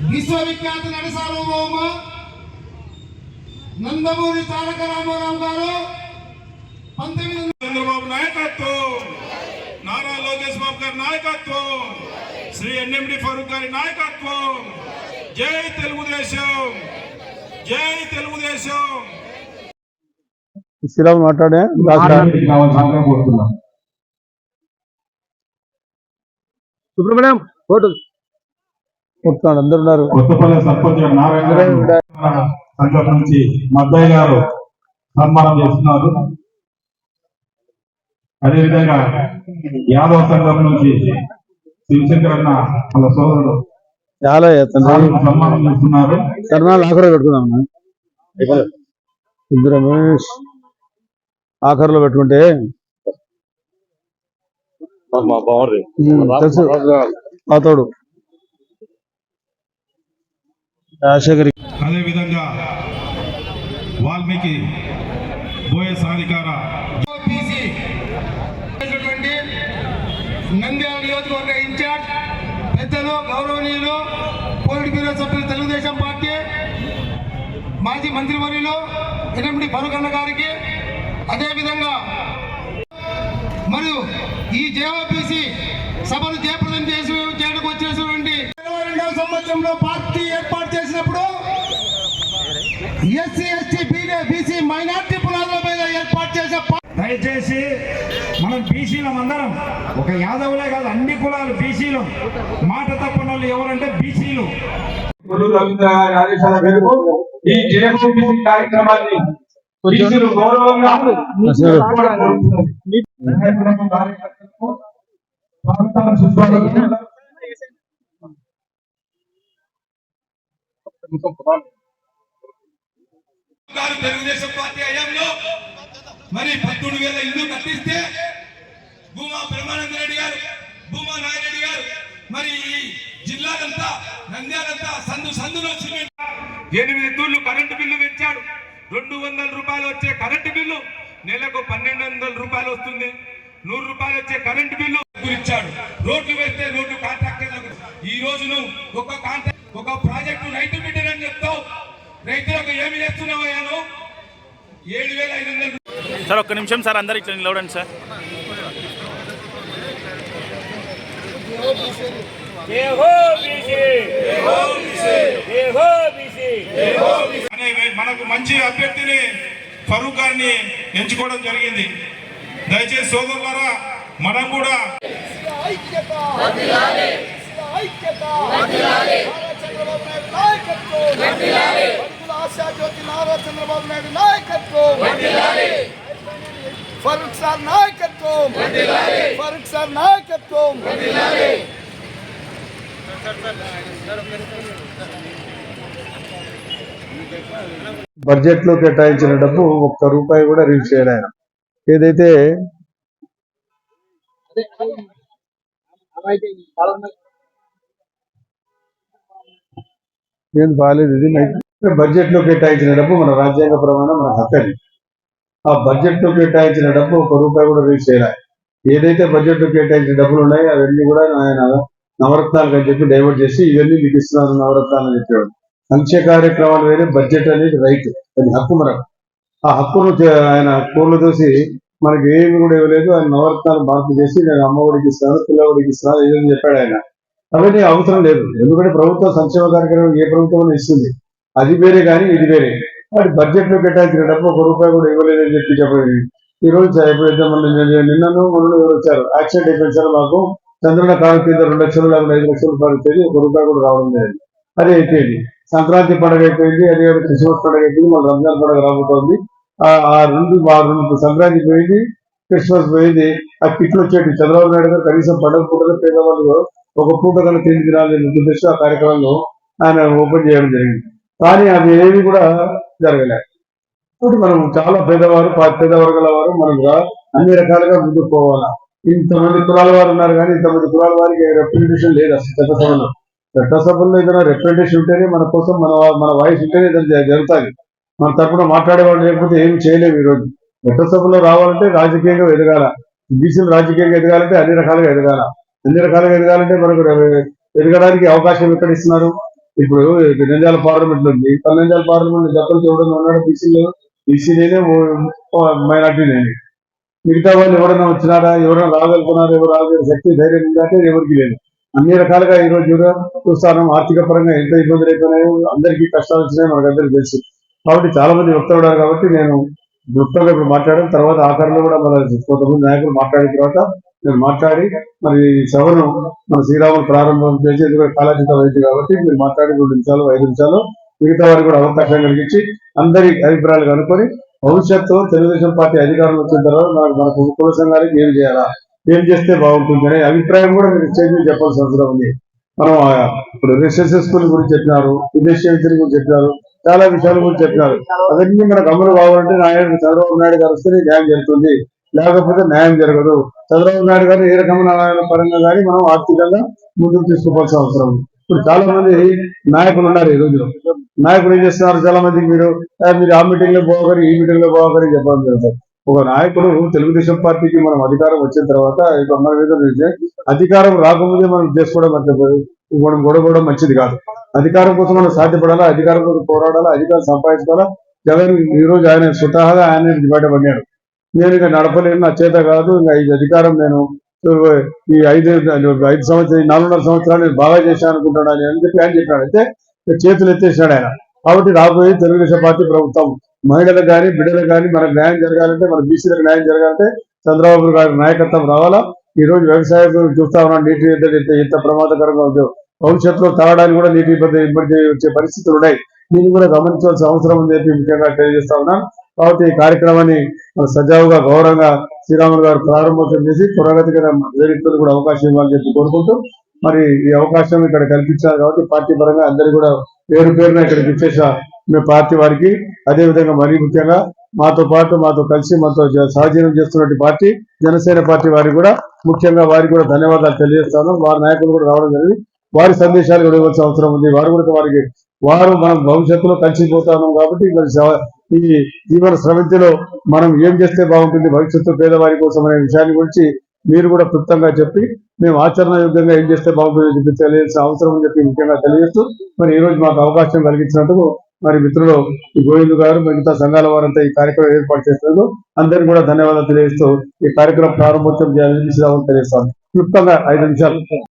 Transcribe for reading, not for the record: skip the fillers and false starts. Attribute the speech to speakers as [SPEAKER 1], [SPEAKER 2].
[SPEAKER 1] విశ్వవిఖ్యాత నట సార్వభౌమ నందమూరి తారక రామారావు గారు 19
[SPEAKER 2] చంద్రబాబు నాయకత్వం, నారా లోకేష్ బాబు గారి నాయకత్వం, శ్రీ ఎన్ఎండి ఫరూక్ గారి నాయకత్వం. జై తెలుగుదేశం, జై తెలుగుదేశం.
[SPEAKER 3] శ్రీరామ్ మాట్లాడే సుబ్రహ్మణ్యం ఫోటో కొడుతున్నాడు, అందరు ఉన్నారు.
[SPEAKER 4] కొత్తపల్లి సర్పంచ్ నారాయణ సంఘం నుంచి మద్దయ్య గారు సన్మానం చేస్తున్నారు. అదేవిధంగా యాదవ సంఘం నుంచి శివశంకర్ అన్న వాళ్ళ సోదరుడు
[SPEAKER 3] చాలా
[SPEAKER 4] సన్మానం చేస్తున్నారు.
[SPEAKER 3] సన్మానాలు ఆఖరిలో పెట్టుకున్నాం. రమేష్ ఆఖరిలో పెట్టుకుంటే తెలుసు అతడు రాజశేఖర్.
[SPEAKER 2] అదేవిధంగా వాల్మీకి బోయ సాధికార
[SPEAKER 1] నంద్యాల నియోజకవర్గ ఇన్ఛార్జ్ పెద్దలు గౌరవనీయులు పోలిట్ బ్యూరో సభ్యులు తెలుగుదేశం పార్టీ మాజీ మంత్రివర్యులు ఎన్ఎండి ఫరూక్ అన్న గారికి, అదేవిధంగా మరియు ఈ జేఓబీసీ సభను జయప్రదం చేయడానికి వచ్చేసినటువంటి 22వ సంవత్సరంలో పార్టీ ఏర్పాటు చేసినప్పుడు ఎస్సీ ఎస్టీ బీసీ మైనార్టీ పునాదుల మీద ఏర్పాటు చేసే
[SPEAKER 5] దయచేసి మనం బీసీలం అందరం, ఒక యాదవులే కాదు అన్ని కులాలు బీసీలు. మాట తప్పని వాళ్ళు ఎవరంటే బీసీలు.
[SPEAKER 4] ఆదేశాల మేరకు ఈ జేఓబీసీ కార్యక్రమాన్ని బీసీలు గౌరవంగా
[SPEAKER 2] తెలుగుదేశం పార్టీ హయాంలో మరి 13,000 ఇల్లు కట్టిస్తే భూమా బ్రహ్మానంద రెడ్డి గారు, భూమా నాయరెడ్డి గారు మరి ఈ జిల్లాలంతా నంద్యాలంతా సందులో 8 తూర్లు కరెంటు బిల్లు పెంచాడు. 200 రూపాయలు వచ్చే కరెంటు బిల్లు నెలకు 1,200 రూపాయలు వస్తుంది. 100 రూపాయలు వచ్చే కరెంటు బిల్లు ఇచ్చాడు. రోడ్లు వేస్తే రోడ్లు కాంట్రాక్టర్లకు. ఈ రోజు నువ్వు ఒక ప్రాజెక్టు రైతు బిడ్డనని చెప్తావు, రైతులకు ఏమి చేస్తున్నావు? 7,500
[SPEAKER 6] సార్ ఒక్క నిమిషం సార్, అందరు ఇట్లా నిలవడండి సార్.
[SPEAKER 2] మనకు మంచి అభ్యర్థిని ఫరూక్ గారిని ఎంచుకోవడం జరిగింది. దయచేసి సోదరులారా మనం కూడా
[SPEAKER 1] చంద్రబాబు నాయుడు నాయకత్వం, ఫరూక్ సార్ నాయకత్వం, ఫరూక్ సార్ నాయకత్వం.
[SPEAKER 3] బడ్జెట్ లో కేటాయించిన డబ్బు ఒక్క రూపాయి కూడా రిలీజ్ చేయడం. ఆయన ఏదైతే ఏం బాగాలేదు. ఇది బడ్జెట్ లో కేటాయించిన డబ్బు మన రాజ్యాంగ ప్రమాణం, మన హక్కని. ఆ బడ్జెట్ లో కేటాయించిన డబ్బు ఒక్క రూపాయి కూడా రిలీజ్ చేయాలి. ఏదైతే బడ్జెట్ లో కేటాయించిన డబ్బులు ఉన్నాయో అవన్నీ కూడా ఆయన నవరత్నాలు అని చెప్పి డైవర్ట్ చేసి ఇవన్నీ మీకు ఇస్తున్నాను నవరత్నాలు అని చెప్పేవాడు. సంక్షేమ కార్యక్రమాలు వేరే, బడ్జెట్ అనేది రైట్, అది హక్కు. మనకు ఆ హక్కును ఆయన కోర్లు దోసి మనకి ఏమి కూడా ఇవ్వలేదు. ఆయన నవరత్నాలు మార్పు చేసి నేను అమ్మఒడికి ఇస్తాను, పిల్లవాడికి ఇస్తాను ఏదని చెప్పాడు ఆయన. అవన్నీ అవసరం లేదు, ఎందుకంటే ప్రభుత్వం సంక్షేమ కార్యక్రమం ఏ ప్రభుత్వం ఇస్తుంది, అది వేరే కానీ ఇది వేరే. వాటి బడ్జెట్ లో కేటాయించిన డబ్బు ఒక్క రూపాయి కూడా ఇవ్వలేదని చెప్పి చెప్పండి. ఈ రోజు ఎప్పుడైతే నిన్నను మొన్న ఎవరు వచ్చారు, యాక్సిడెంట్ అయిపోయింది మాకు చంద్రన్న కాలం కింద 2 లక్షలు లేకపోతే 5 లక్షల రూపాయలు వచ్చేది, ఒక్క రూపాయి కూడా రావడం లేదు. అది అయిపోయింది. సంక్రాంతి పండుగ అయిపోయింది, అదే క్రిస్మస్ పండుగ అయిపోయింది, మన రంజాన్ పండుగ రాబోతోంది. ఆ రెండు సంక్రాంతి పోయింది, క్రిస్మస్ పోయింది. ఆ కిట్లు వచ్చేటి చంద్రబాబు నాయుడు గారు కనీసం పండుగ పూటలో పేదవాళ్ళు ఒక పూట కన్నా 3 దినాలు ఉద్దేశిస్తూ ఆ కార్యక్రమంలో ఆయన ఓపెన్ చేయడం జరిగింది. కానీ అది ఏవి కూడా జరగలేదు. ఇప్పుడు మనం చాలా పేద వర్గాల వారు మనం అన్ని రకాలుగా ముందుకు పోవాలా. ఇంతమంది కులాల వారు ఉన్నారు కానీ ఇంతమంది కులాల వారికి రిప్రజెంటేషన్ లేదు అసలు చట్టసభలో. చట్టసభలో ఏదైనా రిప్రజెంటేషన్ ఉంటేనే మన కోసం మన వాయిస్ ఉంటేనే ఏదైనా జరుగుతుంది. మన తరపున మాట్లాడేవాళ్ళు లేకపోతే ఏం చేయలేము. ఈరోజు చట్టసభలో రావాలంటే రాజకీయంగా ఎదగాల, బీసీలు రాజకీయంగా ఎదగాలంటే అన్ని రకాలుగా ఎదగాల. అన్ని రకాలుగా ఎదగాలంటే మనకు ఎదగడానికి అవకాశం ఎక్కడ ఇస్తున్నారు? ఇప్పుడు నంద్యాల పార్లమెంట్ ఉంది, నంద్యాల పార్లమెంట్ జబ్బలు చూడడం ఉన్నాడు బీసీ నేనే మైనార్టీ నేనే, మిగతా వాళ్ళు ఎవరైనా వచ్చినారా, ఎవరైనా రాగలుగుతున్నారా, ఎవరు రాగలిగే శక్తి ధైర్యం ఉందంటే ఎవరికి లేదు. అన్ని రకాలుగా ఈ రోజు చూస్తాను, ఆర్థిక పరంగా ఎంత ఇబ్బందులు అయిపోయినాయో, అందరికీ కష్టాలు వచ్చినాయి మనకు అందరికీ తెలుసు. కాబట్టి చాలా మంది వ్యక్తపడారు. కాబట్టి నేను గుప్తంగా ఇప్పుడు మాట్లాడిన తర్వాత ఆఖరిలో కూడా మన కొంతమంది నాయకులు మాట్లాడిన తర్వాత నేను మాట్లాడి మరి ఈ సభను మన శ్రీరాములు ప్రారంభం చేసి, ఎందుకంటే కాలాతీతం అయింది కాబట్టి మీరు మాట్లాడి 2 నిమిషాలు 5 నిమిషాలు మిగతా వారికి కూడా అవకాశం కలిగించి అందరి అభిప్రాయాలు కనుక్కొని భవిష్యత్తు తెలుగుదేశం పార్టీ అధికారంలో వచ్చిన తర్వాత మన కుల సంఘానికి ఏం చేయాలా, ఏం చేస్తే బాగుంటుంది అనే అభిప్రాయం కూడా మీరు స్టేజ్ మీద చెప్పాల్సిన అవసరం ఉంది. మనం ఇప్పుడు రెసిడెన్షియల్ స్కూల్ గురించి చెప్పినారు, విదేశీ విద్య గురించి చెప్పినారు, చాలా విషయాల గురించి చెప్పినారు. అవన్నీ మనకు అమలు కావాలంటే చంద్రబాబు నాయుడు గారు వస్తేనే న్యాయం జరుగుతుంది, లేకపోతే న్యాయం జరగదు. చంద్రబాబు నాయుడు గారు ఏ రకమైన పరంగా కానీ మనం ఆర్థికంగా ముందుకు తీసుకోవాల్సిన అవసరం ఉంది. ఇప్పుడు చాలా మంది నాయకులు ఉన్నారు ఈ రోజు. నాయకులు ఏం చేస్తున్నారు, చాలా మందికి మీరు ఆ మీటింగ్ లో పోగరి, ఈ మీటింగ్ లో పోగరి చెప్పడం జరుగుతుంది. ఒక నాయకుడు తెలుగుదేశం పార్టీకి మనం అధికారం వచ్చిన తర్వాత మన మీద అధికారం రాకముందే మనం చేసుకోవడం మనం గొడవడం మంచిది కాదు. అధికారం కోసం మనం సాధ్యపడాలా, అధికారం కోసం పోరాడాలా, అధికారం సంపాదించుకోవాలా. జగన్ ఈ రోజు ఆయన స్వతహాగా ఆయన బయటపడ్డాడు. నేను ఇక నడపలేను, నా చేత కాదు, ఇంకా ఈ అధికారం నేను ఈ 5 సంవత్సరాలు 4.5 సంవత్సరాలు నేను బాగా చేశాను అనుకుంటాను అని చెప్పి ఆయన చెప్పాడు. అయితే చేతులు ఎత్తేసాడు ఆయన. కాబట్టి రాబోయే తెలుగుదేశం పార్టీ ప్రభుత్వం మహిళలకు కానీ బిడ్డలకు కానీ మనకు న్యాయం జరగాలంటే, మన బీసీలకు న్యాయం జరగాలంటే చంద్రబాబు గారి నాయకత్వం రావాలా. ఈ రోజు వ్యవసాయం చూస్తా ఉన్నాం, నీటి ఎంత ప్రమాదకరంగా ఉందో, భవిష్యత్తులో తాగడానికి కూడా నీటి ఇబ్బంది వచ్చే పరిస్థితులు ఉన్నాయి. దీన్ని కూడా గమనించాల్సిన అవసరం ఉంది చెప్పి ముఖ్యంగా తెలియజేస్తా ఉన్నాను. కాబట్టి ఈ కార్యక్రమాన్ని సజావుగా గౌరవంగా శ్రీరాములు గారు ప్రారంభోత్సవం చేసి పురోగతిగా వేదికలు కూడా అవకాశం ఇవ్వాలని చెప్పి కోరుకుంటూ, మరి ఈ అవకాశం ఇక్కడ కల్పించారు కాబట్టి పార్టీ పరంగా అందరూ కూడా పేరున ఇక్కడికి ఇచ్చేసా మేము పార్టీ వారికి, అదేవిధంగా మరీ ముఖ్యంగా మాతో కలిసి మాతో సహజీవనం చేస్తున్నటువంటి పార్టీ జనసేన పార్టీ వారికి కూడా ముఖ్యంగా వారికి కూడా ధన్యవాదాలు తెలియజేస్తాను. వారి నాయకులు కూడా రావడం జరిగింది, వారి సందేశాలు కూడా ఇవ్వాల్సిన అవసరం ఉంది. వారు మనం భవిష్యత్తులో కలిసిపోతాము కాబట్టి ఈ జీవన స్రవంతిలో మనం ఏం చేస్తే బాగుంటుంది భవిష్యత్తు పేదవారి కోసం అనే విషయాన్ని గురించి మీరు కూడా క్లుప్తంగా చెప్పి మేము ఆచరణయోగ్యంగా ఏం చేస్తే బాగుంటుందని చెప్పి తెలియాల్సిన అవసరం అని చెప్పి ముఖ్యంగా తెలియజేస్తూ, మరి ఈ రోజు మాకు అవకాశం కలిగించినందుకు మరి మిత్రులు గోవింద్ గారు మిగతా సంఘాల వారంతా ఈ కార్యక్రమం ఏర్పాటు చేసినందుకు అందరికీ కూడా ధన్యవాదాలు తెలియజేస్తూ ఈ కార్యక్రమం ప్రారంభోత్సవం చేయాలని తెలియజేస్తాను. క్లుప్తంగా 5 నిమిషాలు.